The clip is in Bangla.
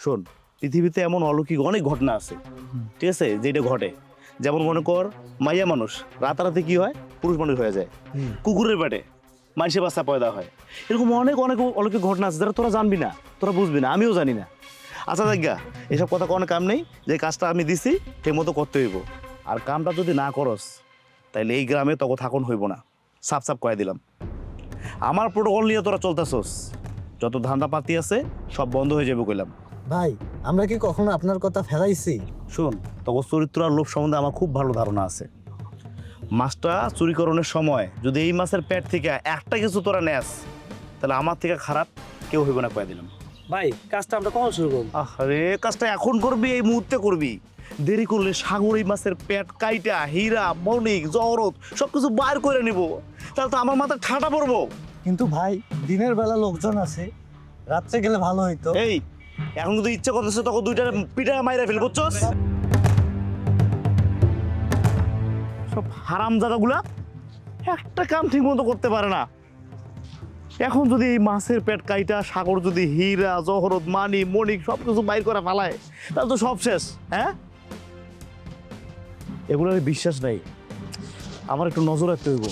শোন, পৃথিবীতে এমন অলৌকিক অনেক ঘটনা আছে, ঠিক আছে, যেটা ঘটে। যেমন মনে কর, মাইয়া মানুষ রাতারাতি কি হয়, পুরুষ মানুষ হয়ে যায়। কুকুরের পেটে মানুষের বাচ্চা পয়দা হয়। এরকম অনেক অনেক অলৌকিক ঘটনা আছে যারা তোরা জানবি না, তোরা বুঝবি না, আমিও জানি না। আচ্ছা দেখা, এসব কথা কোনো কাম নেই। যে কাজটা আমি দিছি ঠিক মতো করতে হইব। আর কামটা যদি না করস, তাইলে এই গ্রামে তখন থাকুন হইব না। সাপ সাপ কয়ে দিলাম। আমার প্রোটোকল নিয়ে তোরা চলতেছস, যত ধান্দা পাতি আছে সব বন্ধ হয়ে যাবে কইলাম। ভাই আমরা কি কখনো আপনার কথা ফেলাইছি? শোন, তখন চরিত্র আর লোভ সম্বন্ধে আমার খুব ভালো ধারণা আছে। মাছটা চুরিকরণের সময় যদি এই মাছের পেট থেকে একটা কিছু তোরা নেস, তাহলে আমার থেকে খারাপ কেউ হইব না কয়ে দিলাম। ভাই কাজটা আমরা কখন শুরু করবো? আরে কাজটা এখন করবি, এই মুহূর্তে করবি। দেরি করলে সাগর এই মাছের পেট কাইটা হীরা মণিক জহরত সবকিছু বাইর করে নিব, তাহলে তো আমার মাথায় ঠাটা পড়বো। কিন্তু ভাই দিনের বেলা লোকজন আছে, রাত্রে গেলে ভালো হইতো। এই এখন যদি ইচ্ছে করতেছে তখন দুইটা পিঠা মাইরা ফেল, বুঝছস? সব হারামজাদাগুলা একটা কাম ঠিক মতো করতে পারে না। এখন যদি এই মাছের পেট কাইটা সাগর যদি হীরা জহরত মানি মণিক সবকিছু বাইর করে ফালায়, তাহলে তো সব শেষ। হ্যাঁ, এগুলোর বিশ্বাস নাই, আমার একটু নজর রাখতে হইব।